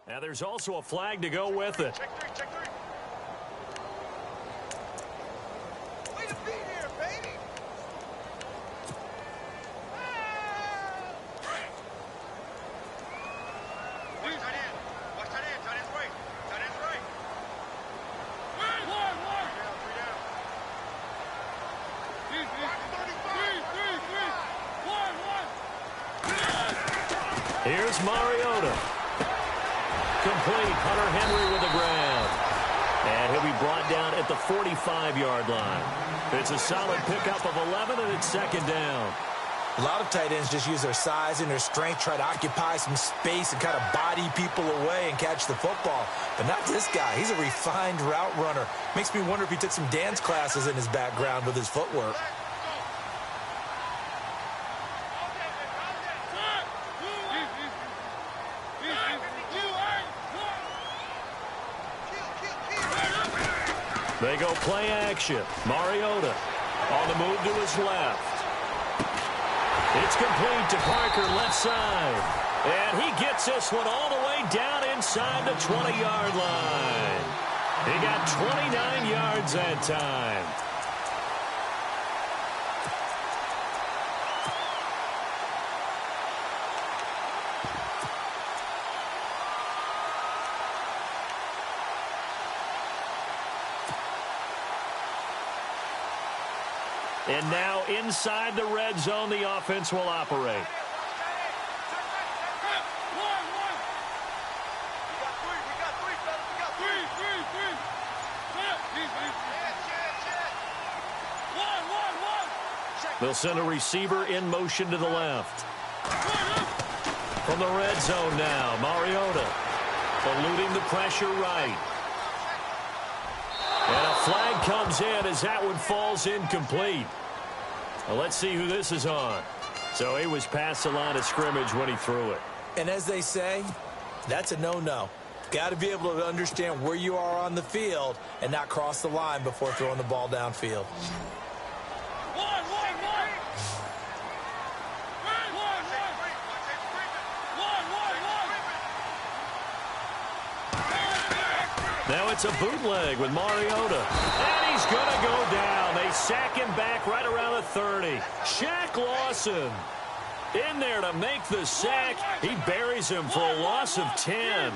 Now there's also a flag to go with it. Check three, check three. Way to be here, baby. Watch tight end. Watch tight end. Tight end's right. Tight end's right. One. Three down. Here's Mariota. Complete. Hunter Henry with the grab. And he'll be brought down at the 45-yard line. It's a solid pickup of 11, and it's second down. A lot of tight ends just use their size and their strength, try to occupy some space and kind of body people away and catch the football. But not this guy. He's a refined route runner. Makes me wonder if he took some dance classes in his background with his footwork. They go play action. Mariota on the move to his left. It's complete to Parker, left side. And he gets this one all the way down inside the 20-yard line. He got 29 yards that time. And now inside the red zone, the offense will operate. They'll send a receiver in motion to the left. From the red zone now, Mariota eluding the pressure right. And a flag comes in as that one falls incomplete. Well, let's see who this is on. So he was past the line of scrimmage when he threw it. And as they say, that's a no-no. Got to be able to understand where you are on the field and not cross the line before throwing the ball downfield. Now it's a bootleg with Mariota. And he's going to go down. They sack him back right around the 30. Shaq Lawson in there to make the sack. He buries him for a loss of 10.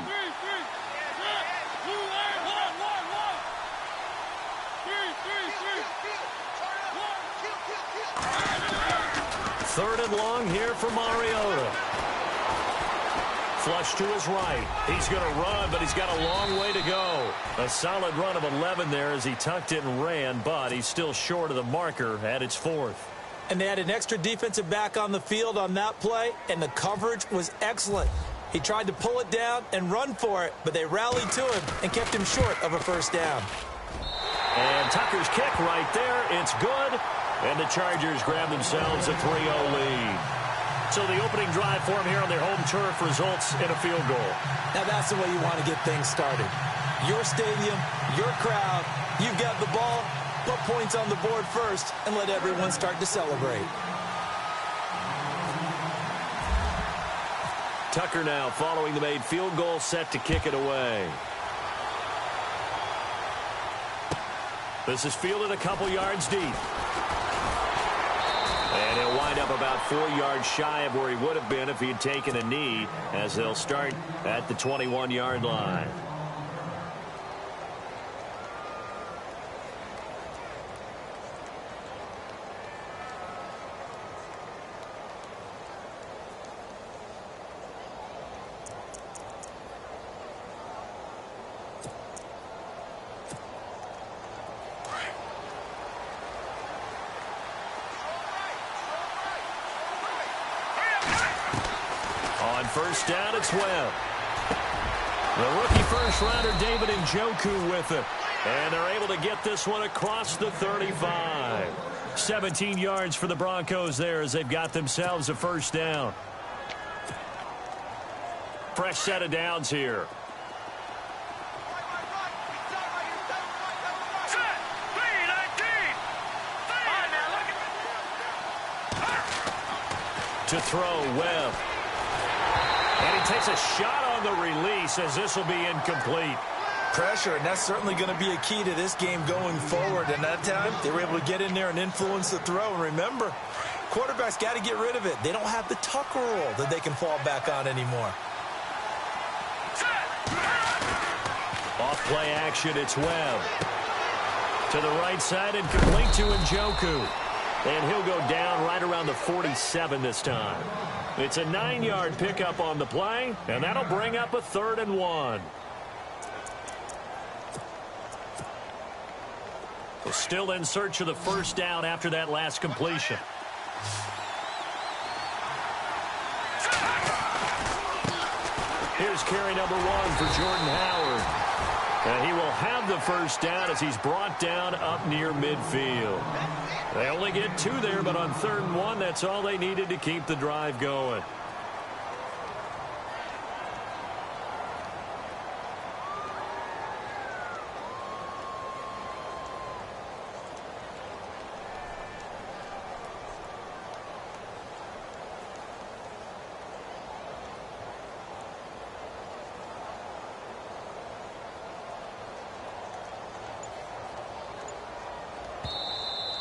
Third and long here for Mariota. Flush to his right. He's going to run, but he's got a long way to go. A solid run of 11 there as he tucked it and ran, but he's still short of the marker at its fourth. And they had an extra defensive back on the field on that play, and the coverage was excellent. He tried to pull it down and run for it, but they rallied to him and kept him short of a first down. And Tucker's kick right there. It's good. And the Chargers grab themselves a 3-0 lead. So the opening drive for them here on their home turf results in a field goal. Now that's the way you want to get things started. Your stadium, your crowd, you've got the ball, put points on the board first, and let everyone start to celebrate. Tucker now following the made field goal, set to kick it away. This is fielded a couple yards deep. And he'll wind up about 4 yards shy of where he would have been if he had taken a knee, as they'll start at the 21-yard line. First down, it's Webb. The rookie first-rounder David Njoku with it. And they're able to get this one across the 35. 17 yards for the Broncos there as they've got themselves a first down. Fresh set of downs here. To throw, Webb. And he takes a shot on the release, as this will be incomplete. Pressure, and that's certainly going to be a key to this game going forward. And that time, they were able to get in there and influence the throw. And remember, quarterbacks got to get rid of it. They don't have the Tucker rule that they can fall back on anymore. Off play action, it's Webb. To the right side and complete to Njoku. And he'll go down right around the 47 this time. It's a 9-yard pickup on the play, and that'll bring up a 3rd and 1. Still in search of the first down after that last completion. Here's carry number 1 for Jordan Howard. And he will have the first down as he's brought down up near midfield. They only get 2 there, but on 3rd and 1, that's all they needed to keep the drive going.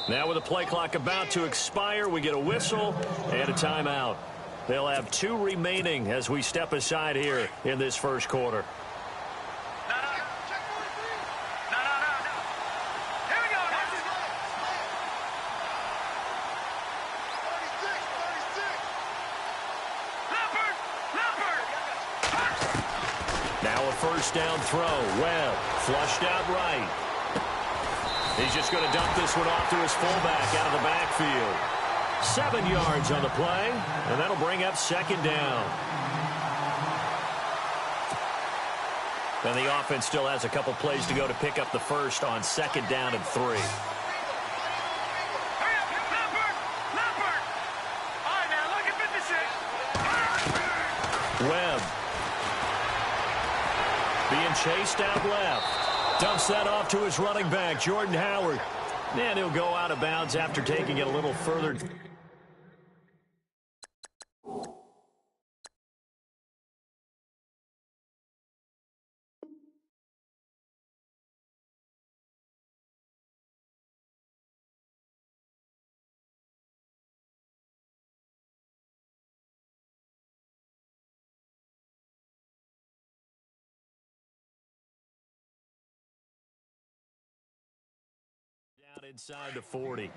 Now with the play clock about to expire, we get a whistle and a timeout. They'll have 2 remaining as we step aside here in this first quarter. No. Here we go. 36. Now a first down throw. Webb flushed out right. He's just going to dump this one off to his fullback out of the backfield. 7 yards on the play, and that'll bring up 2nd down. And the offense still has a couple plays to go to pick up the first on 2nd down and 3. Hurry up, Leopard! All right, now, look at 56. Webb. Being chased out left. Dumps that off to his running back, Jordan Howard. And he'll go out of bounds after taking it a little further. Down inside the 40. Go, D.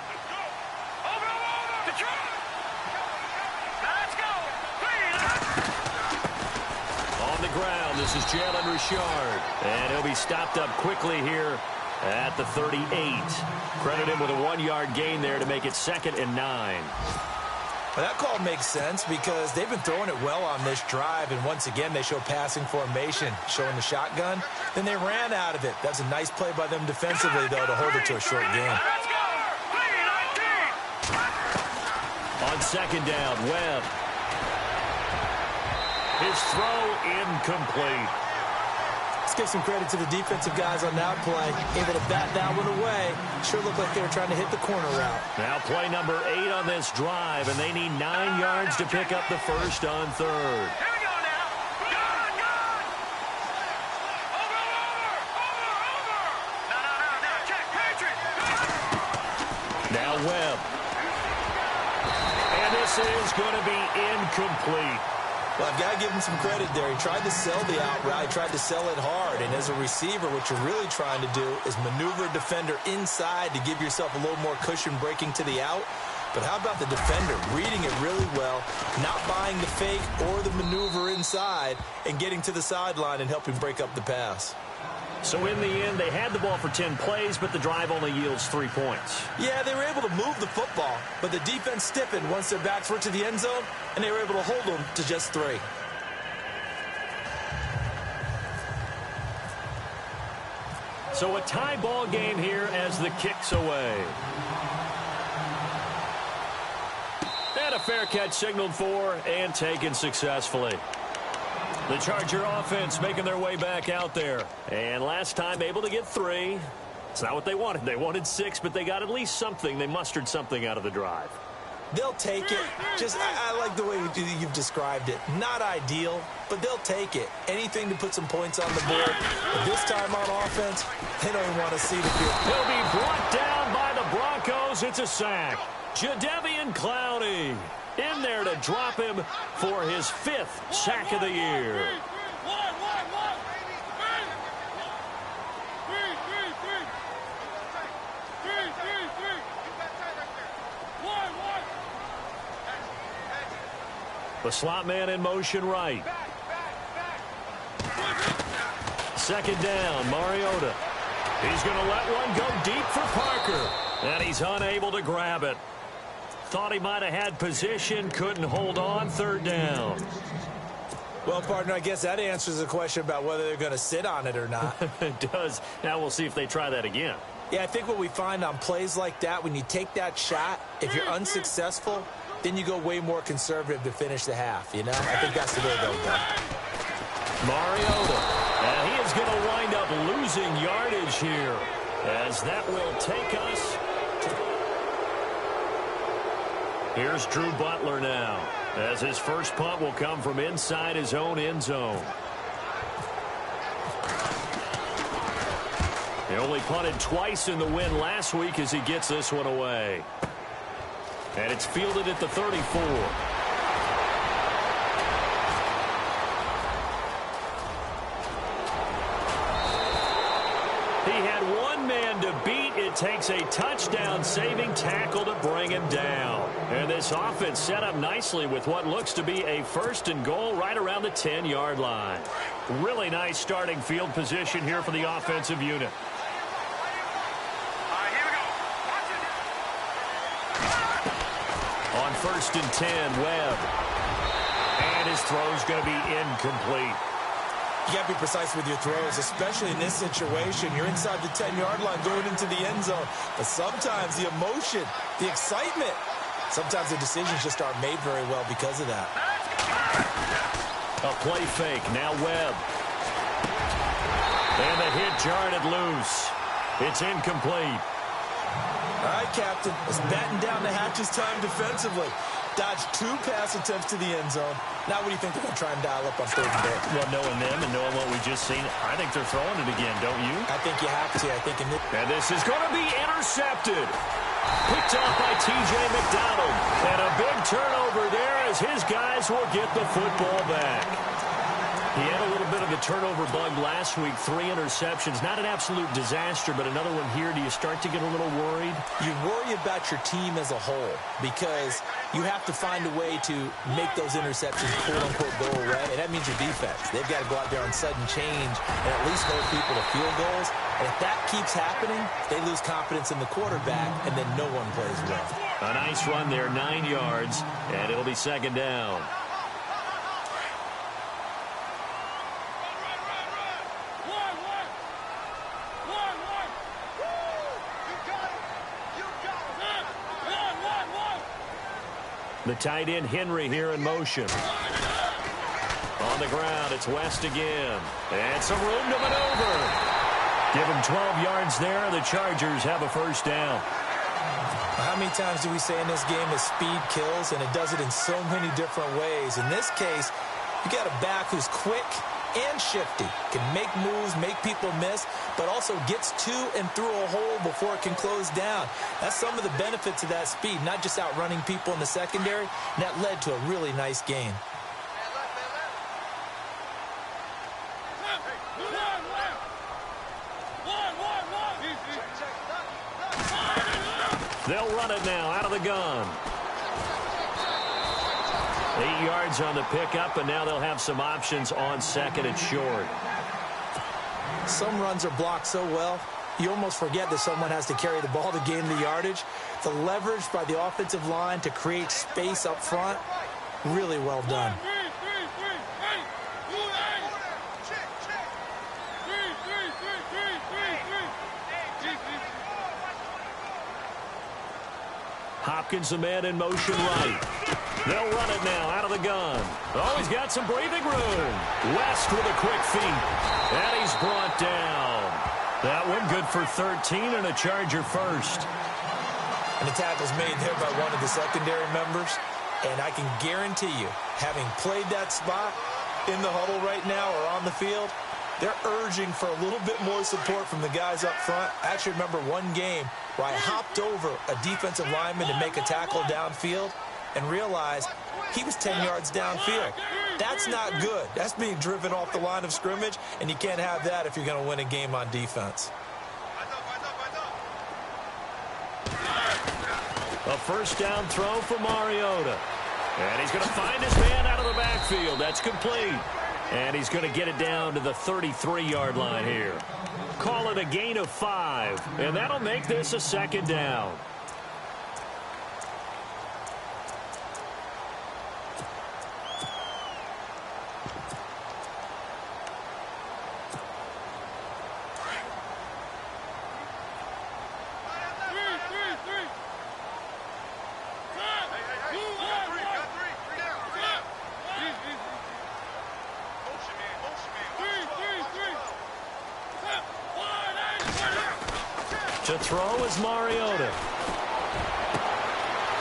Let's go. Over. Detroit. Now let's go. On the ground, this is Jalen Richard. And he'll be stopped up quickly here at the 38. Credit him with a 1-yard gain there to make it 2nd and 9. Well, that call makes sense because they've been throwing it well on this drive, and once again they show passing formation, showing the shotgun. Then they ran out of it. That's a nice play by them defensively, though, to hold it to a short game. Let's go. On 2nd down, Webb. His throw incomplete. Let's give some credit to the defensive guys on that play. Able to bat that one away. Sure looked like they were trying to hit the corner route. Now play number 8 on this drive, and they need 9 yards to pick up the first on 3rd. Here we go now. Gone. Over. No. Check. Patriot. Now Webb. And this is going to be incomplete. Well, I've got to give him some credit there. He tried to sell the out route, tried to sell it hard. And as a receiver, what you're really trying to do is maneuver a defender inside to give yourself a little more cushion breaking to the out. But how about the defender reading it really well, not buying the fake or the maneuver inside, and getting to the sideline and helping break up the pass? So in the end, they had the ball for 10 plays, but the drive only yields 3 points. Yeah, they were able to move the football, but the defense stiffened once their backs were to the end zone, and they were able to hold them to just 3. So a tie ball game here as the kick's away. And a fair catch signaled for and taken successfully. The Charger offense making their way back out there. And last time able to get 3. It's not what they wanted. They wanted 6, but they got at least something. They mustered something out of the drive. They'll take it. I like the way you've described it. Not ideal, but they'll take it. Anything to put some points on the board. But this time on offense, they don't even want to see the field. He'll be brought down by the Broncos. It's a sack. Jadeveon Clowney in there to drop him for his 5th sack of the year. The slot man in motion right. Second down, Mariota. He's going to let one go deep for Parker. And he's unable to grab it. Thought he might have had position, couldn't hold on. Third down. Well, partner, I guess that answers the question about whether they're going to sit on it or not. It does. Now we'll see if they try that again. Yeah, I think what we find on plays like that, when you take that shot, if you're unsuccessful, then you go way more conservative to finish the half, you know? I think that's the way they'll go. Mariota. And he is going to wind up losing yardage here, as that will take us. Here's Drew Butler now, as his first punt will come from inside his own end zone. He only punted twice in the win last week as he gets this one away. And it's fielded at the 34. He had one man to beat. It takes a touchdown-saving tackle to bring him down. And this offense set up nicely with what looks to be a 1st and goal right around the 10-yard line. Really nice starting field position here for the offensive unit. On 1st and 10, Webb. And his throw's going to be incomplete. You got to be precise with your throws, especially in this situation. You're inside the 10-yard line going into the end zone. But sometimes the emotion, the excitement, sometimes the decisions just aren't made very well because of that. A play fake. Now Webb. And the hit jarred it loose. It's incomplete. All right, Captain. Let's batten down the hatches time defensively. Dodged 2 pass attempts to the end zone. Now what do you think they're going to try and dial up on 3rd and goal? Well, knowing them and knowing what we just seen, I think they're throwing it again, don't you? I think you have to. I think and this is going to be intercepted. Picked off by T.J. McDonald. And a big turnover there as his guys will get the football back. He had a little bit of a turnover bug last week, 3 interceptions. Not an absolute disaster, but another one here. Do you start to get a little worried? You worry about your team as a whole because you have to find a way to make those interceptions, quote-unquote, go away. And that means your defense. They've got to go out there on sudden change and at least hold people to field goals. And if that keeps happening, they lose confidence in the quarterback, and then no one plays well. A nice run there, 9 yards, and it'll be 2nd down. The tight end, Henry, here in motion. On the ground, it's West again. And some room to maneuver. Give him 12 yards there. The Chargers have a 1st down. How many times do we say in this game that speed kills, and it does it in so many different ways? In this case, you got a back who's quick and shifty, can make moves, make people miss, but also gets to and through a hole before it can close down. That's some of the benefits of that speed, not just outrunning people in the secondary, and that led to a really nice gain. They'll run it now out of the gun. 8 yards on the pickup, and now they'll have some options on 2nd and short. Some runs are blocked so well, you almost forget that someone has to carry the ball to gain the yardage. The leverage by the offensive line to create space up front, really well done. Hopkins, the man in motion right. They'll run it now out of the gun. Oh, he's got some breathing room. West with a quick feed. And he's brought down. That one good for 13 and a Charger 1st. And the tackle's made there by one of the secondary members. And I can guarantee you, having played that spot in the huddle right now or on the field, they're urging for a little bit more support from the guys up front. I actually remember one game where I hopped over a defensive lineman to make a tackle downfield and realized he was 10 yards downfield. That's not good. That's being driven off the line of scrimmage, and you can't have that if you're going to win a game on defense. A first down throw for Mariota. And he's going to find his man out of the backfield. That's complete. And he's going to get it down to the 33-yard line here. Call it a gain of 5. And that'll make this a second down. To throw is Mariota.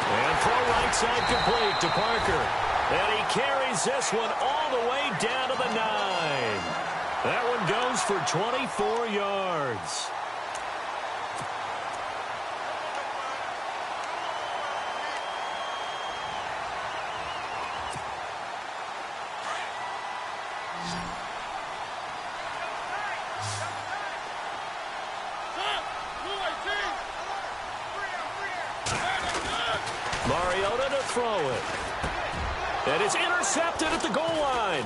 And throw right side complete to Parker. And he carries this one all the way down to the 9. That one goes for 24 yards. Mariota to throw it. And it's intercepted at the goal line.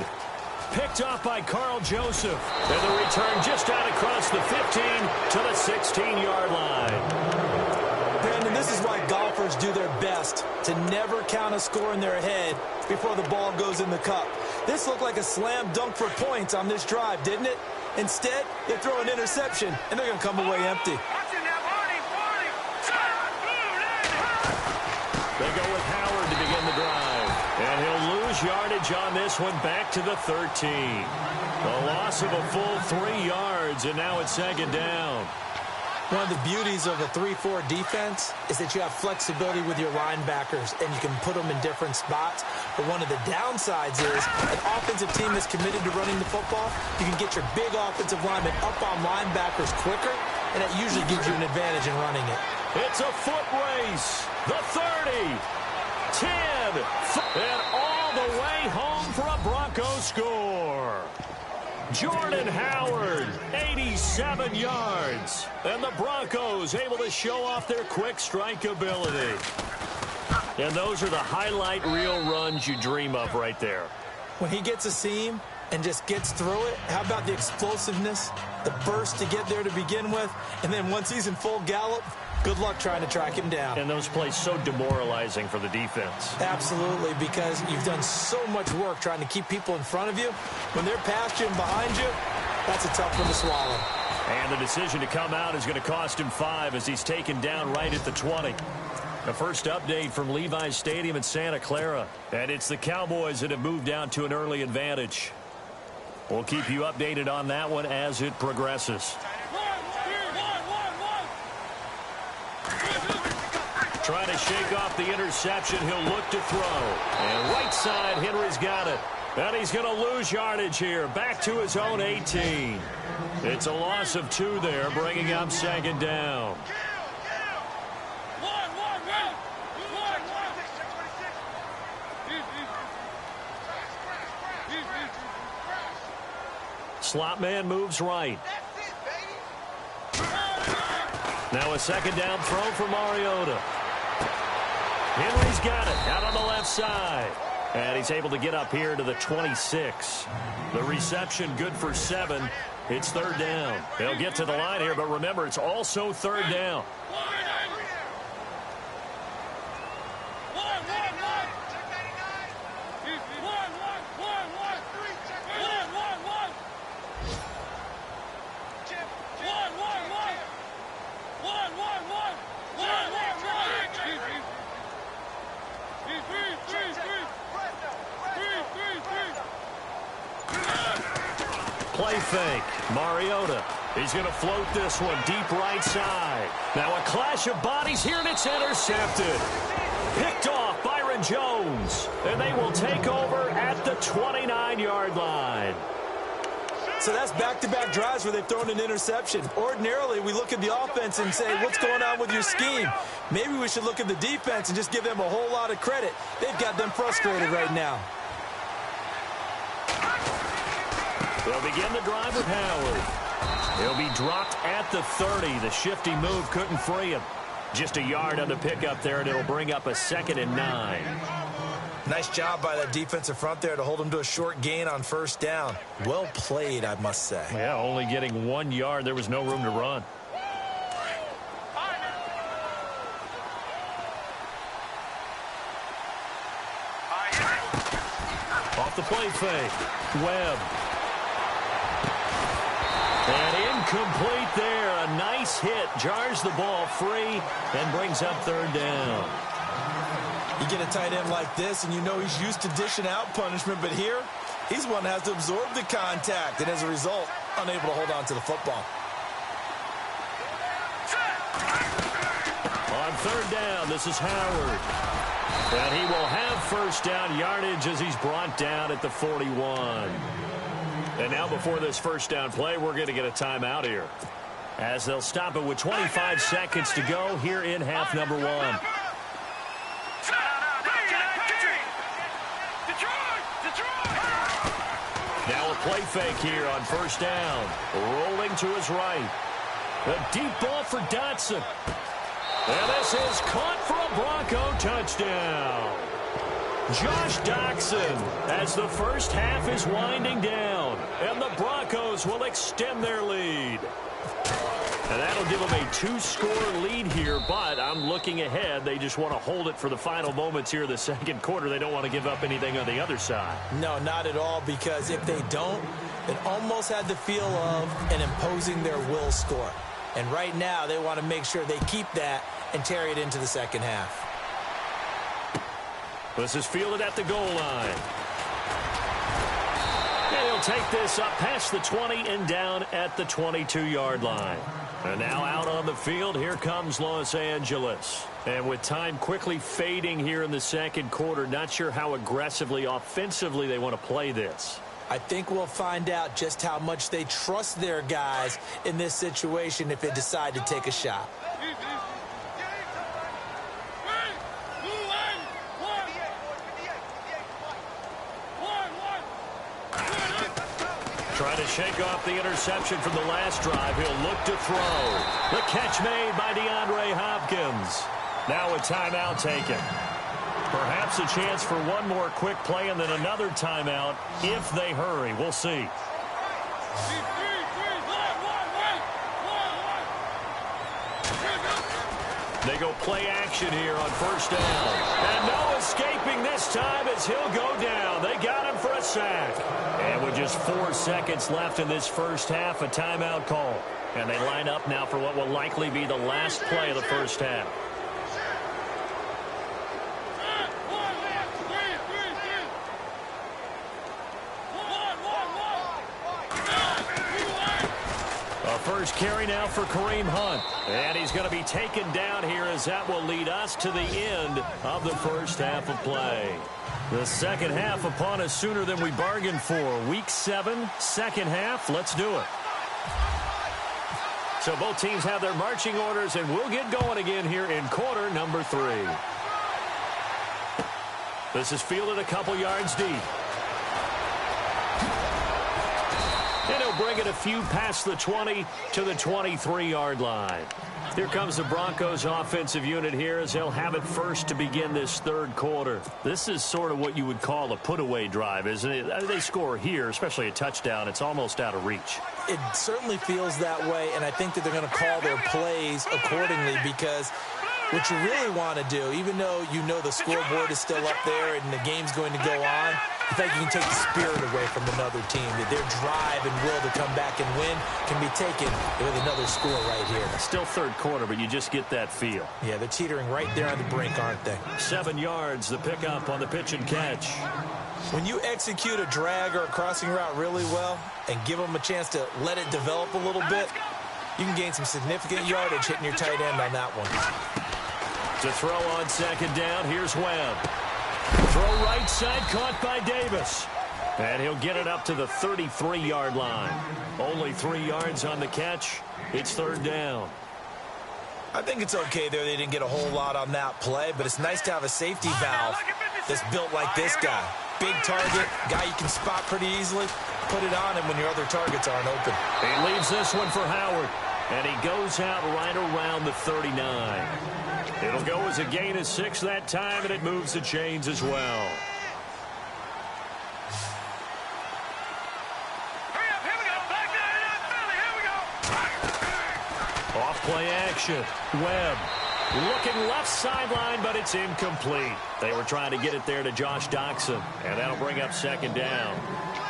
Picked off by Carl Joseph. And the return just out across the 15 to the 16-yard line. Brandon, this is why golfers do their best to never count a score in their head before the ball goes in the cup. This looked like a slam dunk for points on this drive, didn't it? Instead, they throw an interception, and they're going to come away empty. They go with Howard to begin the drive. And he'll lose yardage on this one back to the 13. A loss of a full 3 yards, and now it's second down. One of the beauties of a 3-4 defense is that you have flexibility with your linebackers, and you can put them in different spots. But one of the downsides is an offensive team that's committed to running the football. You can get your big offensive linemen up on linebackers quicker, and that usually gives you an advantage in running it. It's a foot race. The 30, 10, and all the way home for a Broncos score. Jordan Howard, 87 yards. And the Broncos able to show off their quick strike ability. And those are the highlight reel runs you dream of right there. When he gets a seam and just gets through it, how about the explosiveness, the burst to get there to begin with, and then once he's in full gallop, good luck trying to track him down. And those plays so demoralizing for the defense. Absolutely, because you've done so much work trying to keep people in front of you. When they're past you and behind you, that's a tough one to swallow. And the decision to come out is going to cost him 5 as he's taken down right at the 20. The first update from Levi's Stadium in Santa Clara. And it's the Cowboys that have moved down to an early advantage. We'll keep you updated on that one as it progresses. Trying to shake off the interception. He'll look to throw. And right side, Henry's got it. And he's going to lose yardage here. Back to his own 18. It's a loss of 2 there, bringing up second down. Slot man moves right. Now a second down throw for Mariota. Henry's got it out on the left side. And he's able to get up here to the 26. The reception good for 7. It's third down. They'll get to the line here, but remember, it's also third down. Play fake. Mariota. He's going to float this one deep right side. Now a clash of bodies here, and it's intercepted. Picked off Byron Jones, and they will take over at the 29-yard line. So that's back-to-back drives where they've thrown an interception. Ordinarily, we look at the offense and say, what's going on with your scheme? Maybe we should look at the defense and just give them a whole lot of credit. They've got them frustrated right now. They'll begin the drive with Howard. He'll be dropped at the 30. The shifty move couldn't free him. Just a yard on the pickup there, and it'll bring up a 2nd and 9. Nice job by that defensive front there to hold him to a short gain on first down. Well played, I must say. Yeah, only getting 1 yard. There was no room to run. Off the play fake. Webb. And incomplete there. A nice hit. Jars the ball free and brings up 3rd down. You get a tight end like this, and you know he's used to dishing out punishment, but here, he's one that has to absorb the contact, and as a result, unable to hold on to the football. On 3rd down, this is Howard. And he will have first down yardage as he's brought down at the 41. And now before this first down play, we're going to get a timeout here, as they'll stop it with 25 seconds to go here in half number 1. Now a play fake here on first down. Rolling to his right. A deep ball for Dotson. And this is caught for a Bronco touchdown. Josh Doctson as the first half is winding down. And the Broncos will extend their lead. And that'll give them a 2-score lead here, but I'm looking ahead. They just want to hold it for the final moments here in the second quarter. They don't want to give up anything on the other side. No, not at all, because if they don't, it almost had the feel of an imposing their will score. And right now, they want to make sure they keep that and carry it into the second half. This is fielded at the goal line. And he'll take this up past the 20 and down at the 22-yard line. And now out on the field, here comes Los Angeles. And with time quickly fading here in the second quarter, not sure how aggressively, offensively they want to play this. I think we'll find out just how much they trust their guys in this situation if they decide to take a shot. Trying to shake off the interception from the last drive. He'll look to throw. The catch made by DeAndre Hopkins. Now a timeout taken. Perhaps a chance for one more quick play and then another timeout if they hurry. We'll see. They go play action here on first down. And no escaping this time as he'll go down. They got him for a sack. And with just 4 seconds left in this first half, a timeout call. And they line up now for what will likely be the last play of the first half. First carry now for Kareem Hunt. And he's going to be taken down here as that will lead us to the end of the first half of play. The second half upon us sooner than we bargained for. Week 7, second half. Let's do it. So both teams have their marching orders, and we'll get going again here in quarter number 3. This is fielded a couple yards deep. And he'll bring it a few past the 20 to the 23-yard line. Here comes the Broncos offensive unit here as they'll have it first to begin this third quarter. This is sort of what you would call a put-away drive, isn't it? They score here, especially a touchdown. It's almost out of reach. It certainly feels that way, and I think that they're going to call their plays accordingly because What you really want to do, even though you know the scoreboard is still up there and the game's going to go on, I think you can take the spirit away from another team. That their drive and will to come back and win can be taken with another score right here. Still third quarter, but you just get that feel. Yeah, they're teetering right there on the brink, aren't they? 7 yards, the pickup on the pitch and catch. When you execute a drag or a crossing route really well and give them a chance to let it develop a little bit, you can gain some significant yardage hitting your tight end on that one. To throw on second down, here's Webb. Throw right side, caught by Davis. And he'll get it up to the 33-yard line. Only 3 yards on the catch. It's third down. I think it's okay there. They didn't get a whole lot on that play, but it's nice to have a safety valve that's built like this guy. Big target, guy you can spot pretty easily. Put it on him when your other targets aren't open. He leaves this one for Howard, and he goes out right around the 39. It'll go as a gain of 6 that time, and it moves the chains as well. Off play action. Webb looking left sideline, but it's incomplete. They were trying to get it there to Josh Doxson, and that'll bring up second down.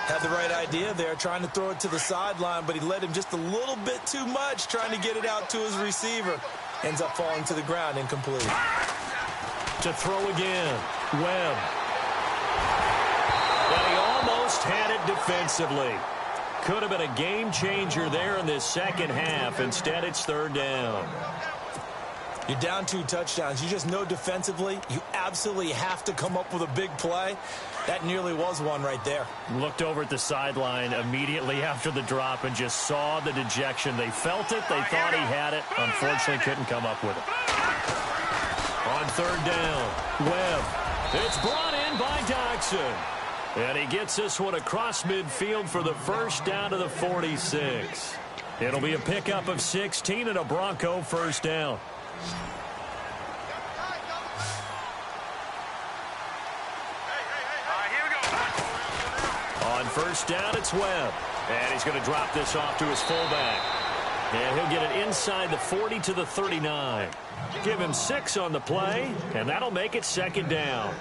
Had the right idea there, trying to throw it to the sideline, but he led him just a little bit too much, trying to get it out to his receiver. Ends up falling to the ground, incomplete. To throw again, Webb. And he almost had it defensively. Could have been a game changer there in this second half. Instead, it's third down. You're down 2 touchdowns. You just know defensively you absolutely have to come up with a big play. That nearly was one right there. Looked over at the sideline immediately after the drop and just saw the dejection. They felt it. They thought he had it. Unfortunately, couldn't come up with it. On third down, Webb. It's brought in by Doxson. And he gets this one across midfield for the first down to the 46. It'll be a pickup of 16 and a Bronco first down. On first down, it's Webb. And he's going to drop this off to his fullback. And he'll get it inside the 40 to the 39. Give him 6 on the play, and that'll make it second down.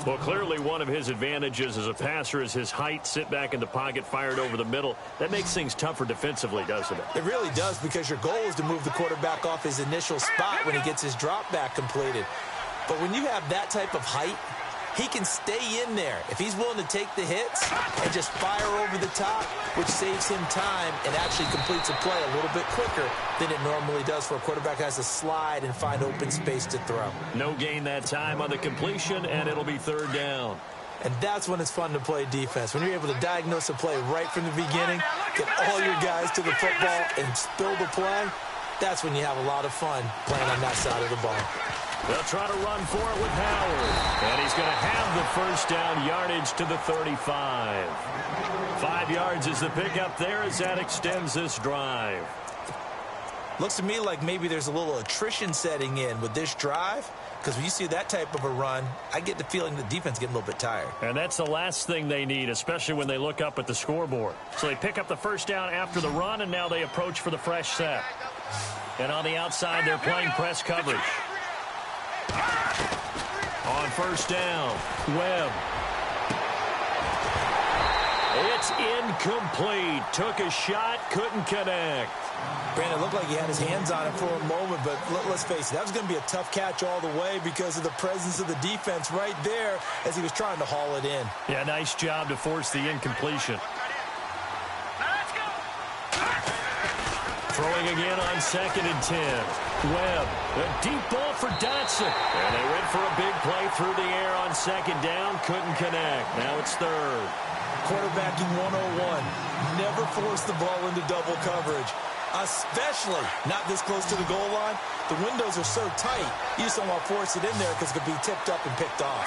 Well, clearly one of his advantages as a passer is his height, sit back in the pocket, fired over the middle. That makes things tougher defensively, doesn't it? It really does, because your goal is to move the quarterback off his initial spot when he gets his drop back completed. But when you have that type of height, he can stay in there if he's willing to take the hits and just fire over the top, which saves him time and actually completes a play a little bit quicker than it normally does for a quarterback who has to slide and find open space to throw. No gain that time on the completion, and it'll be third down. And that's when it's fun to play defense. When you're able to diagnose a play right from the beginning, get all your guys to the football and spill the play, that's when you have a lot of fun playing on that side of the ball. They'll try to run for it with Howard. And he's going to have the first down, yardage to the 35. 5 yards is the pickup there as that extends this drive. Looks to me like maybe there's a little attrition setting in with this drive, because when you see that type of a run, I get the feeling the defense getting a little bit tired. And that's the last thing they need, especially when they look up at the scoreboard. So they pick up the first down after the run, and now they approach for the fresh set. And on the outside, they're playing press coverage. On first down, Webb. It's incomplete. Took a shot, couldn't connect. Brandon, it looked like he had his hands on it for a moment, but let's face it, that was going to be a tough catch all the way because of the presence of the defense right there as he was trying to haul it in. Yeah, nice job to force the incompletion. Throwing again on 2nd and 10. Webb, a deep ball for Dotson. And they went for a big play through the air on 2nd down. Couldn't connect. Now it's 3rd. Quarterbacking 101. Never force the ball into double coverage, especially not this close to the goal line. The windows are so tight, you just don't want to force it in there because it could be tipped up and picked off.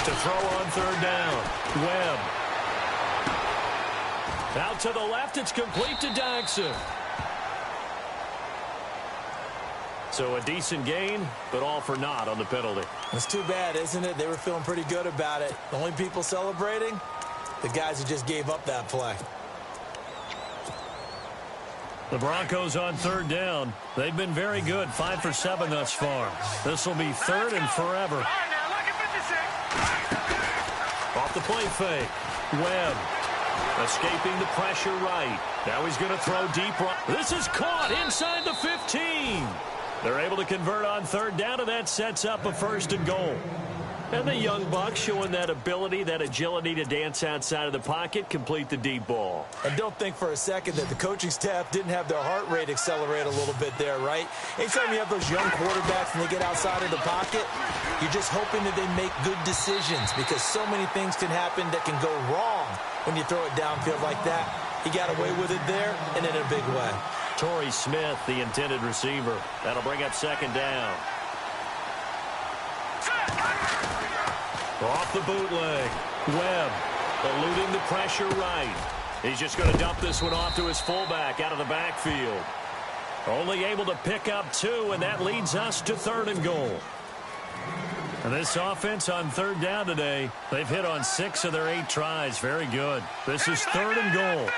To throw on 3rd down, Webb. Out to the left, it's complete to Doxson. So a decent gain, but all for naught on the penalty. It's too bad, isn't it? They were feeling pretty good about it. The only people celebrating, the guys who just gave up that play. The Broncos on third down. They've been very good, 5 for 7 thus far. This will be third and forever. Off the play fake. Webb escaping the pressure right. Now he's going to throw deep right. This is caught inside the 15. They're able to convert on third down, and that sets up a first and goal. And the young buck showing that ability, that agility to dance outside of the pocket, complete the deep ball. And don't think for a second that the coaching staff didn't have their heart rate accelerate a little bit there, right? Anytime you have those young quarterbacks and they get outside of the pocket, you're just hoping that they make good decisions because so many things can happen that can go wrong when you throw it downfield like that. He got away with it there and in a big way. Torrey Smith, the intended receiver. That'll bring up second down. Off the bootleg. Webb eluding the pressure right. He's just going to dump this one off to his fullback out of the backfield. Only able to pick up 2, and that leads us to third and goal. And this offense on third down today, they've hit on 6 of their 8 tries. Very good. This is third and goal.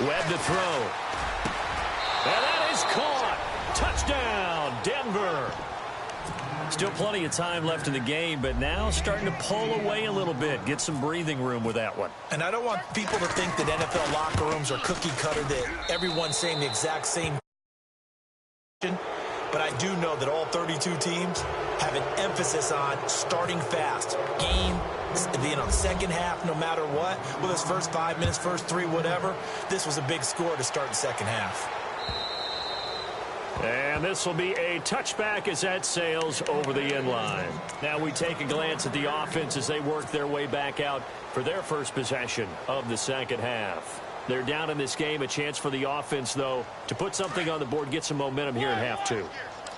Webb to throw. And that is caught. Touchdown, Denver. Still plenty of time left in the game, but now starting to pull away a little bit. Get some breathing room with that one. And I don't want people to think that NFL locker rooms are cookie cutter, that everyone's saying the exact same. But I do know that all 32 teams have an emphasis on starting fast. Game, being on the second half, no matter what. Whether it's first 5 minutes, first 3, whatever. This was a big score to start the second half. And this will be a touchback as that sails over the end line. Now we take a glance at the offense as they work their way back out for their first possession of the second half. They're down in this game. A chance for the offense, though, to put something on the board, get some momentum here in half 2.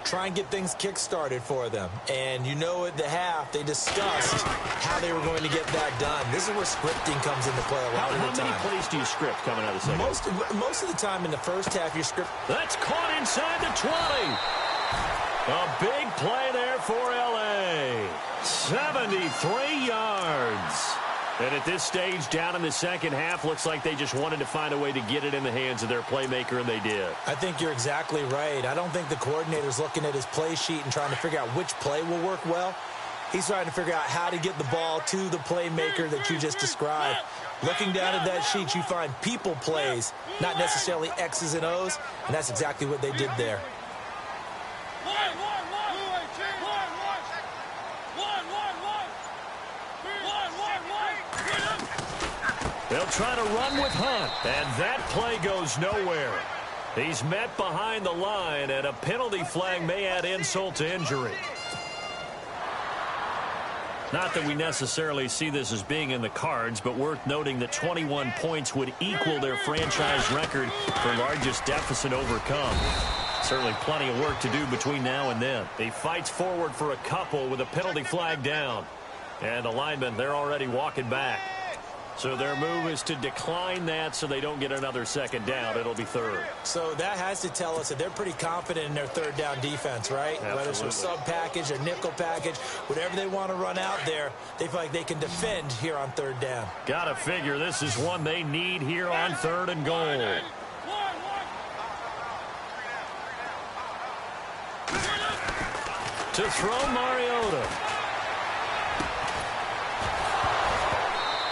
Try and get things kick-started for them. And you know at the half, they discussed how they were going to get that done. This is where scripting comes into play a lot of the time. How many plays do you script coming out of the second? Most of the time in the first half, you script. That's caught inside the 20. A big play there for L.A. 73 yards. And at this stage, down in the second half, looks like they just wanted to find a way to get it in the hands of their playmaker, and they did. I think you're exactly right. I don't think the coordinator's looking at his play sheet and trying to figure out which play will work well. He's trying to figure out how to get the ball to the playmaker that you just described. Looking down at that sheet, you find people plays, not necessarily X's and O's, and that's exactly what they did there. They'll try to run with Hunt, and that play goes nowhere. He's met behind the line, and a penalty flag may add insult to injury. Not that we necessarily see this as being in the cards, but worth noting that 21 points would equal their franchise record for largest deficit overcome. Certainly plenty of work to do between now and then. He fights forward for a couple with a penalty flag down. And the linemen, they're already walking back. So their move is to decline that so they don't get another second down. It'll be third. So that has to tell us that they're pretty confident in their third down defense, right? Absolutely. Whether it's a sub package or nickel package, whatever they want to run out there, they feel like they can defend here on third down. Gotta figure this is one they need here on third and goal. To throw Mariota.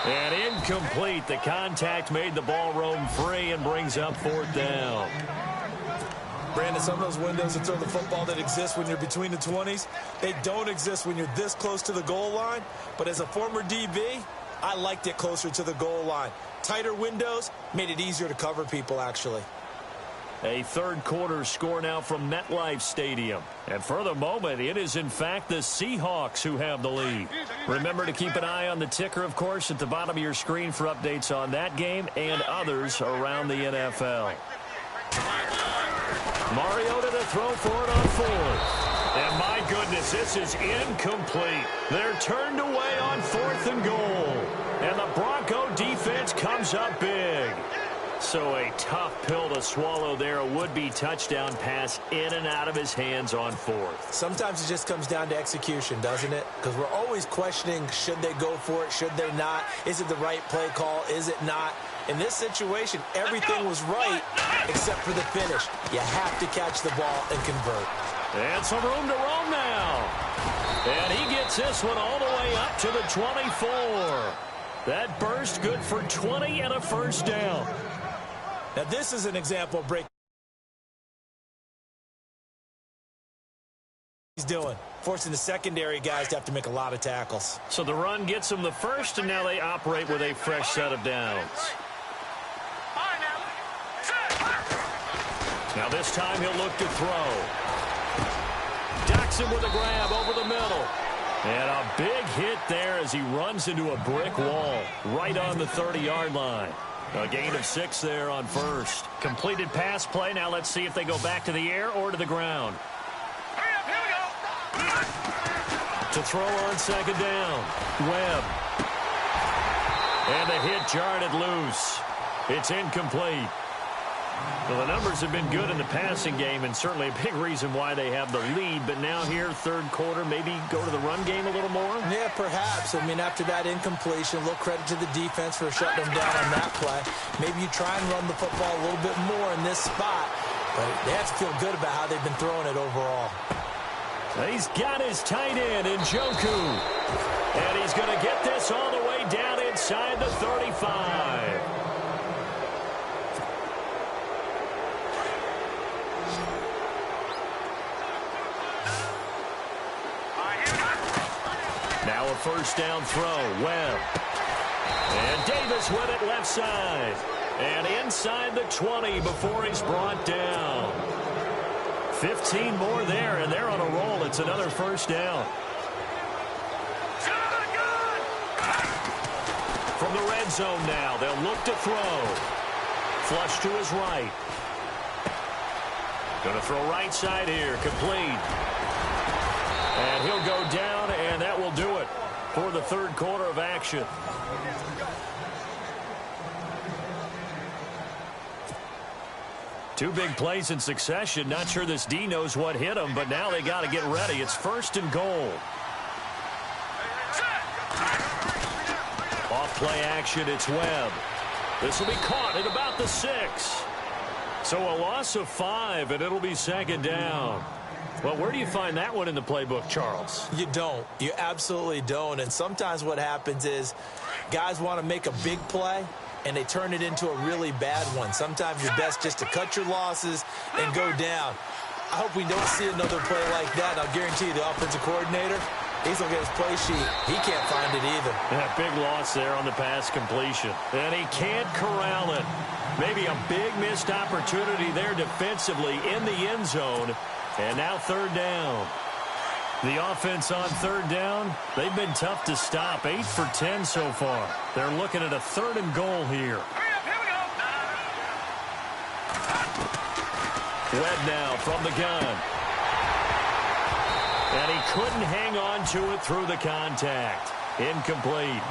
And incomplete. The contact made the ball roam free and brings up fourth down. Brandon, some of those windows to throw the football that exist when you're between the 20s, they don't exist when you're this close to the goal line. But as a former DB, I liked it closer to the goal line. Tighter windows made it easier to cover people, actually. A third quarter score now from MetLife Stadium. And for the moment, it is in fact the Seahawks who have the lead. Remember to keep an eye on the ticker, of course, at the bottom of your screen for updates on that game and others around the NFL. Mariota to throw for it on fourth. And my goodness, this is incomplete. They're turned away on fourth and goal. And the Bronco defense comes up big. So a tough pill to swallow there. A would-be touchdown pass in and out of his hands on fourth. Sometimes it just comes down to execution, doesn't it? Because we're always questioning, should they go for it, should they not? Is it the right play call? Is it not? In this situation, everything was right except for the finish. You have to catch the ball and convert. And some room to roam now. And he gets this one all the way up to the 24. That burst good for 20 and a first down. Now, this is an example of break. He's doing, forcing the secondary guys to have to make a lot of tackles. So the run gets them the first, and now they operate with a fresh set of downs. Now this time he'll look to throw. Docks him with a grab over the middle. And a big hit there as he runs into a brick wall right on the 30-yard line. A gain of 6 there on first. Completed pass play. Now let's see if they go back to the air or to the ground. To throw on second down. Webb. And the hit jarred it loose. It's incomplete. Well, the numbers have been good in the passing game, and certainly a big reason why they have the lead. But now here, third quarter, maybe go to the run game a little more? Yeah, perhaps. I mean, after that incompletion, a little credit to the defense for shutting them down on that play. Maybe you try and run the football a little bit more in this spot. But they have to feel good about how they've been throwing it overall. He's got his tight end in Njoku. And he's going to get this all the way down inside the 35. Now a first down throw. Webb. And Davis with it left side. And inside the 20 before he's brought down. 15 more there, and they're on a roll. It's another first down. From the red zone now, they'll look to throw. Flush to his right. Going to throw right side here. Complete. And he'll go down, and that will do it for the third quarter of action. Two big plays in succession. Not sure this D knows what hit him, but now they got to get ready. It's first and goal. Off play action, it's Webb. This will be caught at about the 6. So a loss of 5, and it'll be second down. Well, where do you find that one in the playbook, Charles? You don't. You absolutely don't. And sometimes what happens is guys want to make a big play, and they turn it into a really bad one. Sometimes you're best just to cut your losses and go down. I hope we don't see another play like that. I'll guarantee you the offensive coordinator, he's looking at his play sheet. He can't find it either. Yeah, big loss there on the pass completion. And he can't corral it. Maybe a big missed opportunity there defensively in the end zone. And now third down. The offense on third down, they've been tough to stop. 8 for 10 so far. They're looking at a third and goal here. Webb now from the gun. And he couldn't hang on to it through the contact. Incomplete.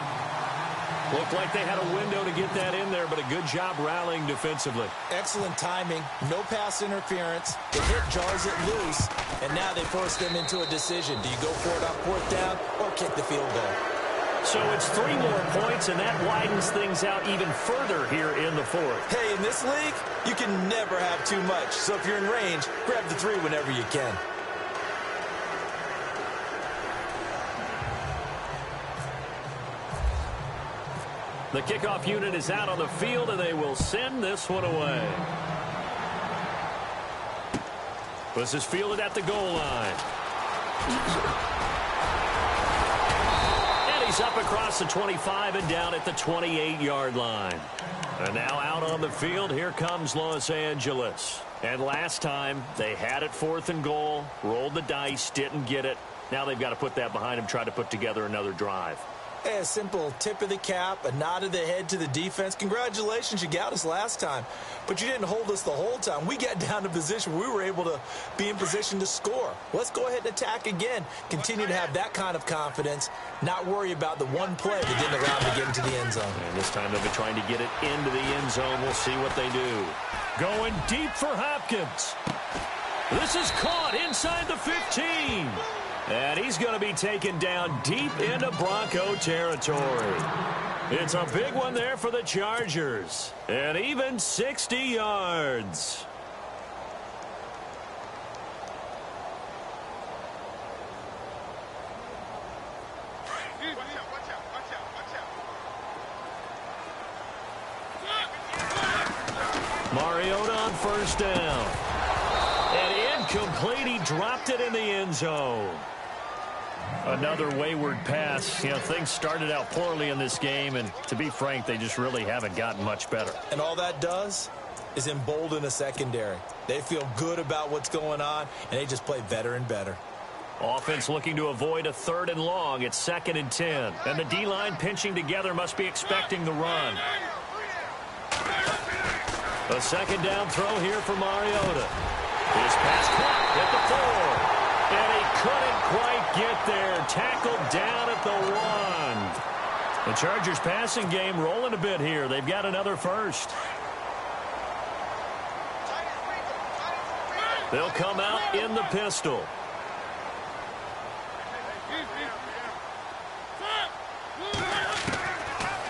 Looked like they had a window to get that in there, but a good job rallying defensively. Excellent timing. No pass interference. The hit jars it loose, and now they force them into a decision. Do you go for it on fourth down or kick the field goal? So it's 3 more points, and that widens things out even further here in the fourth. Hey, in this league, you can never have too much. So if you're in range, grab the 3 whenever you can. The kickoff unit is out on the field, and they will send this one away. This is fielded at the goal line. And he's up across the 25 and down at the 28-yard line. And now out on the field, here comes Los Angeles. And last time, they had it 4th and goal, rolled the dice, didn't get it. Now they've got to put that behind them, try to put together another drive. Hey, a simple tip of the cap, a nod of the head to the defense. Congratulations, you got us last time. But you didn't hold us the whole time. We got down to position where we were able to be in position to score. Let's go ahead and attack again. Continue to have that kind of confidence, not worry about the one play that didn't allow them to get into the end zone. And this time they'll be trying to get it into the end zone. We'll see what they do. Going deep for Hopkins. This is caught inside the 15. And he's going to be taken down deep into Bronco territory. It's a big one there for the Chargers. And even 60 yards. Mariota on first down. And incomplete. He dropped it in the end zone. Another wayward pass. You know, things started out poorly in this game, and to be frank, they just really haven't gotten much better. And all that does is embolden a secondary. They feel good about what's going on, and they just play better and better. Offense looking to avoid a 3rd and long. It's 2nd and 10. And the D-line pinching together must be expecting the run. A 2nd down throw here for Mariota. His pass caught at the 4. And he couldn't quite get there. Tackled down at the 1. The Chargers passing game rolling a bit here. They've got another first. They'll come out in the pistol.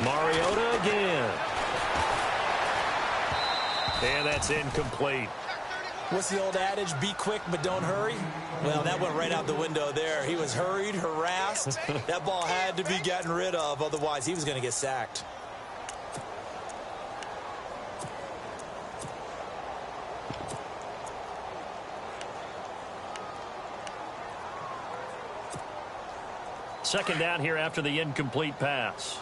Mariota again. And that's incomplete. What's the old adage? Be quick, but don't hurry. Well, that went right out the window there. He was hurried, harassed. That ball had to be gotten rid of. Otherwise, he was going to get sacked. Second down here after the incomplete pass.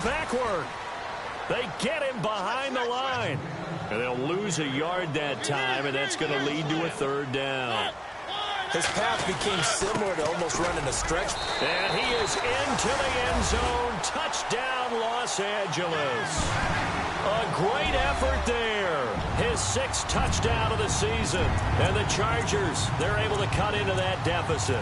Backward. They get him behind the line. And they'll lose a yard that time, and that's going to lead to a 3rd down. His path became similar to almost running a stretch. And he is into the end zone. Touchdown, Los Angeles. A great effort there. His 6th touchdown of the season. And the Chargers, they're able to cut into that deficit.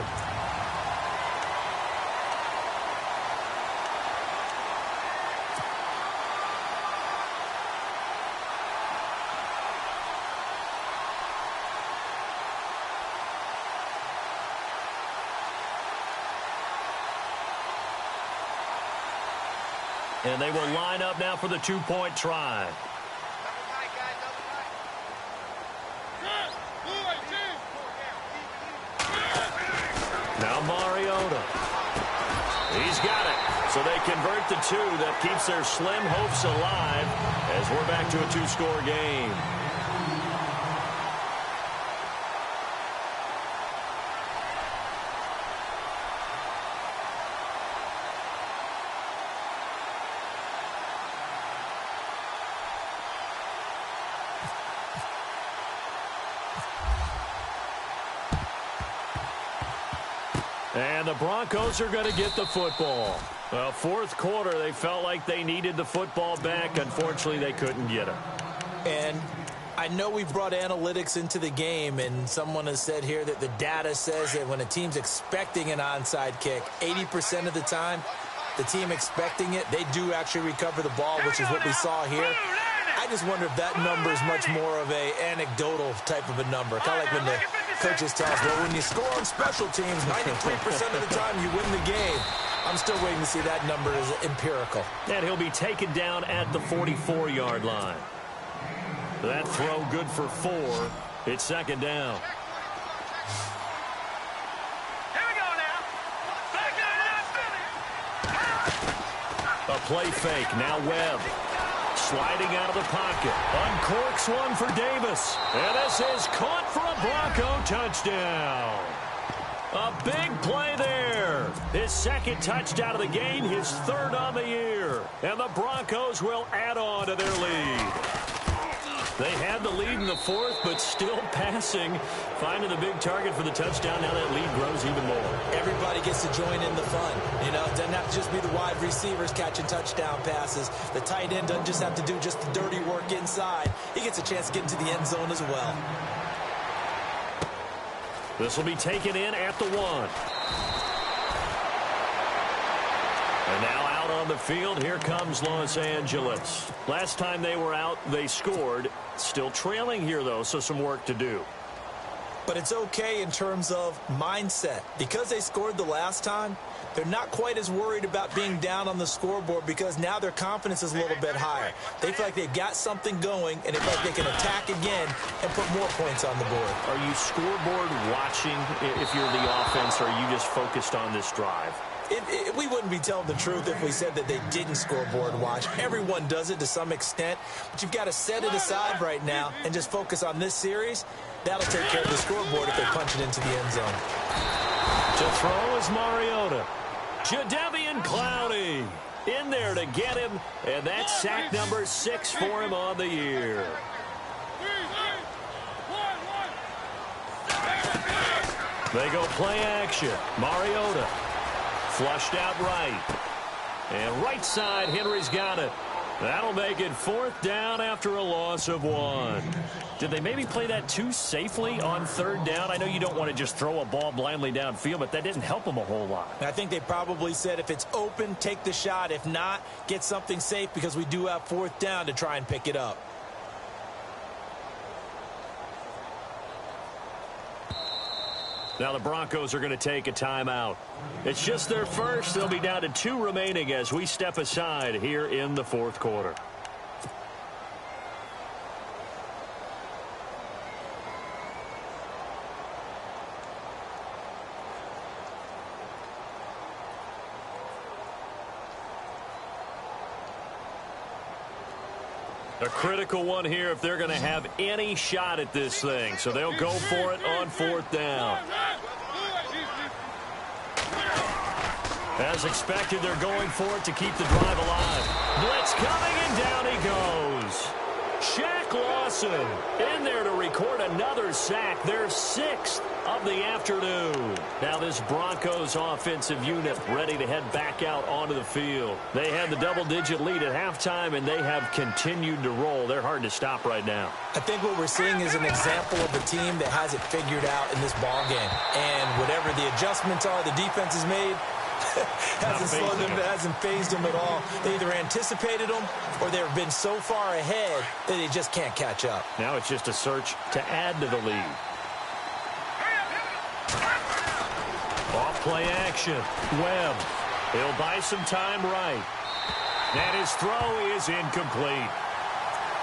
And they will line up now for the 2-point try. Now Mariota. He's got it. So they convert the 2. That keeps their slim hopes alive as we're back to a 2-score game. And the Broncos are going to get the football. Well, 4th quarter, they felt like they needed the football back. Unfortunately, they couldn't get it. And I know we've brought analytics into the game, and someone has said here that the data says that when a team's expecting an onside kick, 80% of the time, the team expecting it, they do actually recover the ball, which is what we saw here. I just wonder if that number is much more of a anecdotal type of a number. Kind of like when the coaches tell us, well, when you score on special teams, 93% of the time you win the game. I'm still waiting to see that number as empirical. And he'll be taken down at the 44-yard line. That throw good for 4. It's 2nd down. A play fake. Now Webb. Sliding out of the pocket. Uncorks one for Davis. And this is caught for a Bronco touchdown. A big play there. His 2nd touchdown of the game, his 3rd on the year. And the Broncos will add on to their lead. They had the lead in the fourth, but still passing, finding the big target for the touchdown. Now that lead grows even more. Everybody gets to join in the fun. You know, it doesn't have to just be the wide receivers catching touchdown passes. The tight end doesn't just have to do just the dirty work inside. He gets a chance to get into the end zone as well. This will be taken in at the 1. And now out on the field, here comes Los Angeles. Last time they were out, they scored. Still trailing here, though, so some work to do. But it's okay in terms of mindset. Because they scored the last time, they're not quite as worried about being down on the scoreboard because now their confidence is a little bit higher. They feel like they've got something going, and they feel like they can attack again and put more points on the board. Are you scoreboard watching if you're the offense, or are you just focused on this drive? We wouldn't be telling the truth if we said that they didn't scoreboard watch. Everyone does it to some extent, but you've got to set it aside right now and just focus on this series. That'll take care of the scoreboard if they punch it into the end zone. To throw is Mariota. Jadeveon Clowney in there to get him, and that's sack number 6 for him on the year. They go play action. Mariota flushed out right. And right side, Henry's got it. That'll make it 4th down after a loss of 1. Did they maybe play that too safely on 3rd down? I know you don't want to just throw a ball blindly downfield, but that didn't help them a whole lot. I think they probably said if it's open, take the shot. If not, get something safe because we do have 4th down to try and pick it up. Now the Broncos are going to take a timeout. It's just their first. They'll be down to 2 remaining as we step aside here in the 4th quarter. A critical one here if they're going to have any shot at this thing. So they'll go for it on 4th down. As expected, they're going for it to keep the drive alive. Blitz coming, and down he goes. Shaq Lawson in there to record another sack. Their 6th of the afternoon. Now this Broncos offensive unit ready to head back out onto the field. They had the double-digit lead at halftime, and they have continued to roll. They're hard to stop right now. I think what we're seeing is an example of a team that has it figured out in this ball game. And whatever the adjustments are the defense has made, hasn't phased them at all. They either anticipated them or they've been so far ahead that they just can't catch up. Now it's just a search to add to the lead. Off play action. Webb. He'll buy some time right. And his throw is incomplete.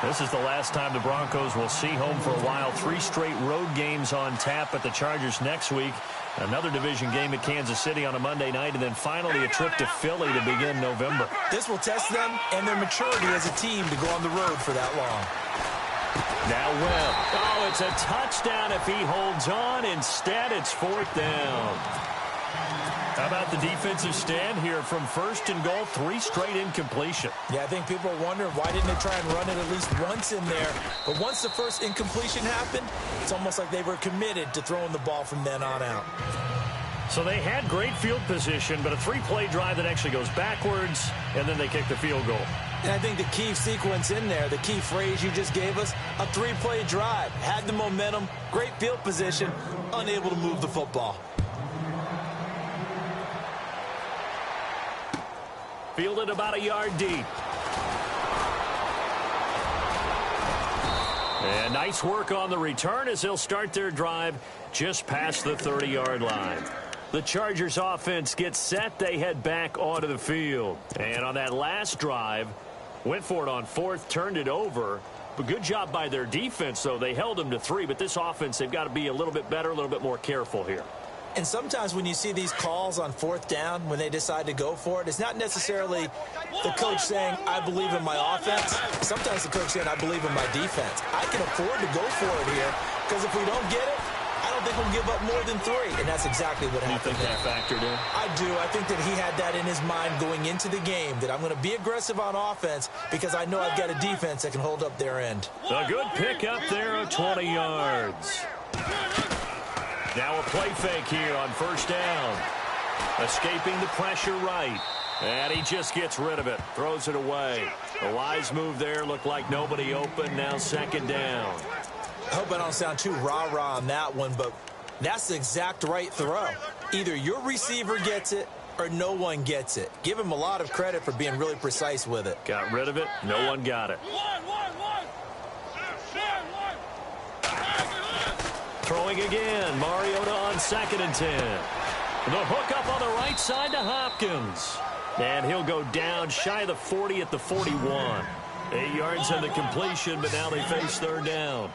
This is the last time the Broncos will see home for a while. 3 straight road games on tap at the Chargers next week. Another division game at Kansas City on a Monday night, and then finally a trip to Philly to begin November. This will test them and their maturity as a team to go on the road for that long. Now Webb. Oh, it's a touchdown if he holds on. Instead, it's 4th down. How about the defensive stand here from 1st and goal? 3 straight incompletion. Yeah, I think people are wondering why didn't they try and run it at least once in there. But once the first incompletion happened, it's almost like they were committed to throwing the ball from then on out. So they had great field position, but a 3-play drive that actually goes backwards, and then they kick the field goal. And I think the key sequence in there, the key phrase you just gave us, a 3-play drive. Had the momentum, great field position, unable to move the football. Fielded about a yard deep. And nice work on the return as they'll start their drive just past the 30-yard line. The Chargers offense gets set. They head back onto the field. And on that last drive, went for it on 4th, turned it over. But good job by their defense, though. They held them to 3. But this offense, they've got to be a little bit better, a little bit more careful here. And sometimes when you see these calls on 4th down, when they decide to go for it, it's not necessarily the coach saying, I believe in my offense. Sometimes the coach saying, I believe in my defense. I can afford to go for it here because if we don't get it, I don't think we'll give up more than 3, and that's exactly what happened. You think that factored in? I do. I think that he had that in his mind going into the game, that I'm going to be aggressive on offense because I know I've got a defense that can hold up their end. A good pick up there of 20 yards. Now a play fake here on first down. Escaping the pressure right. And he just gets rid of it. Throws it away. A wise move there. Looked like nobody open. Now second down. I hope I don't sound too rah-rah on that one, but that's the exact right throw. Either your receiver gets it or no one gets it. Give him a lot of credit for being really precise with it. Got rid of it. No one got it. Throwing again. Mariota on 2nd and 10. The hook up on the right side to Hopkins. And he'll go down shy of the 40 at the 41. 8 yards on the completion, but now they face third down.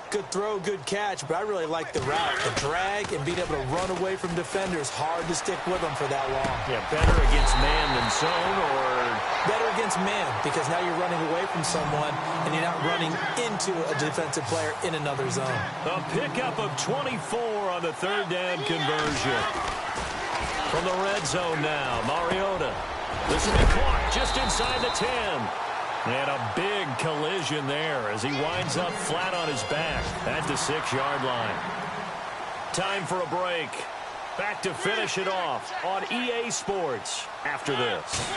Good throw, good catch, but I really like the route. The drag and being able to run away from defenders, hard to stick with them for that long. Yeah, better against man than zone, or better against man, because now you're running away from someone and you're not running into a defensive player in another zone. A pickup of 24 on the third down conversion. From the red zone now, Mariota. This will be caught just inside the 10. And a big collision there as he winds up flat on his back at the 6-yard line. Time for a break. Back to finish it off on EA Sports after this.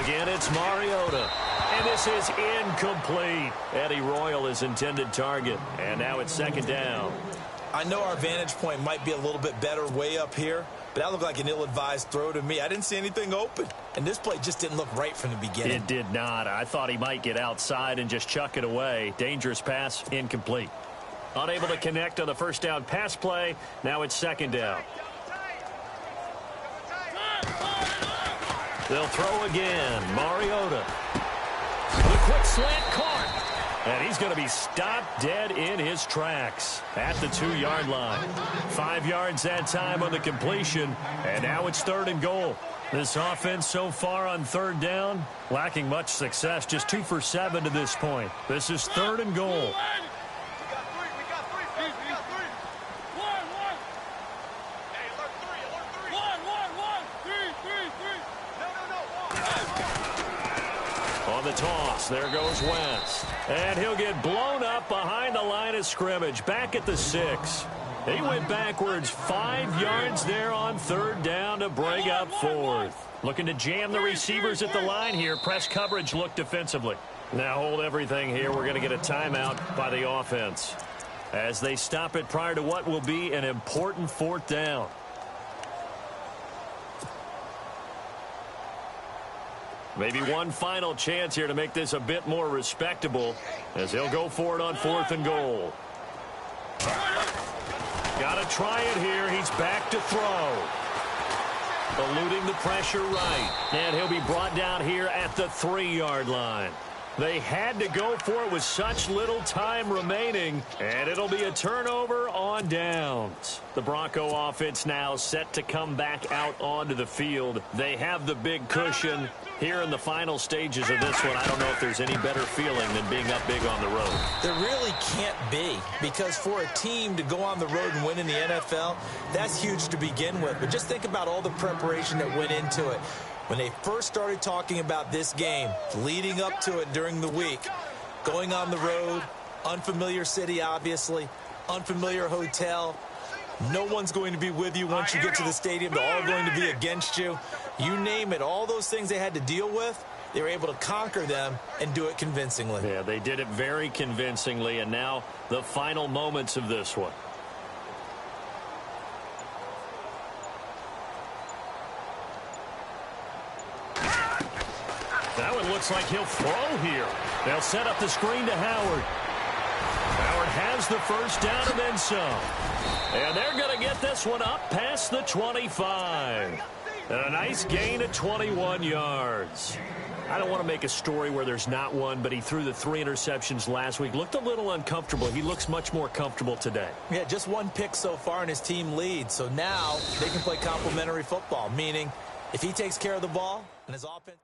Again, it's Mariota. And this is incomplete. Eddie Royal is intended target. And now it's second down. I know our vantage point might be a little bit better way up here, but that looked like an ill-advised throw to me. I didn't see anything open, and this play just didn't look right from the beginning. It did not. I thought he might get outside and just chuck it away. Dangerous pass, incomplete. Unable to connect on the first down pass play. Now it's second down. They'll throw again. Mariota. The quick slant caught. And he's going to be stopped dead in his tracks at the 2-yard line. 5 yards that time on the completion. And now it's third and goal. This offense so far on third down, lacking much success. Just 2 for 7 to this point. This is third and goal. On the toss, there goes Wentz. And he'll get blown up behind the line of scrimmage, back at the 6. He went backwards 5 yards there on third down to bring up fourth. Looking to jam the receivers at the line here. Press coverage look defensively. Now hold everything here. We're going to get a timeout by the offense as they stop it prior to what will be an important fourth down. Maybe one final chance here to make this a bit more respectable as he'll go for it on fourth and goal. Got to try it here. He's back to throw. Eluding the pressure right. And he'll be brought down here at the 3-yard line. They had to go for it with such little time remaining, and it'll be a turnover on downs. The Bronco offense now set to come back out onto the field. They have the big cushion. Here in the final stages of this one, I don't know if there's any better feeling than being up big on the road. There really can't be, because for a team to go on the road and win in the NFL, that's huge to begin with. But just think about all the preparation that went into it. When they first started talking about this game, leading up to it during the week, going on the road, unfamiliar city, obviously, unfamiliar hotel. No one's going to be with you once you get to the stadium. They're all going to be against you. You name it, all those things they had to deal with, they were able to conquer them and do it convincingly. Yeah, they did it very convincingly, and now the final moments of this one. That one looks like he'll throw here. They'll set up the screen to Howard. Howard has the first down and then some. And they're going to get this one up past the 25. And a nice gain of 21 yards. I don't want to make a story where there's not one, but he threw the 3 interceptions last week. Looked a little uncomfortable. He looks much more comfortable today. Yeah, just 1 pick so far and his team leads. So now they can play complementary football, meaning if he takes care of the ball and his offense...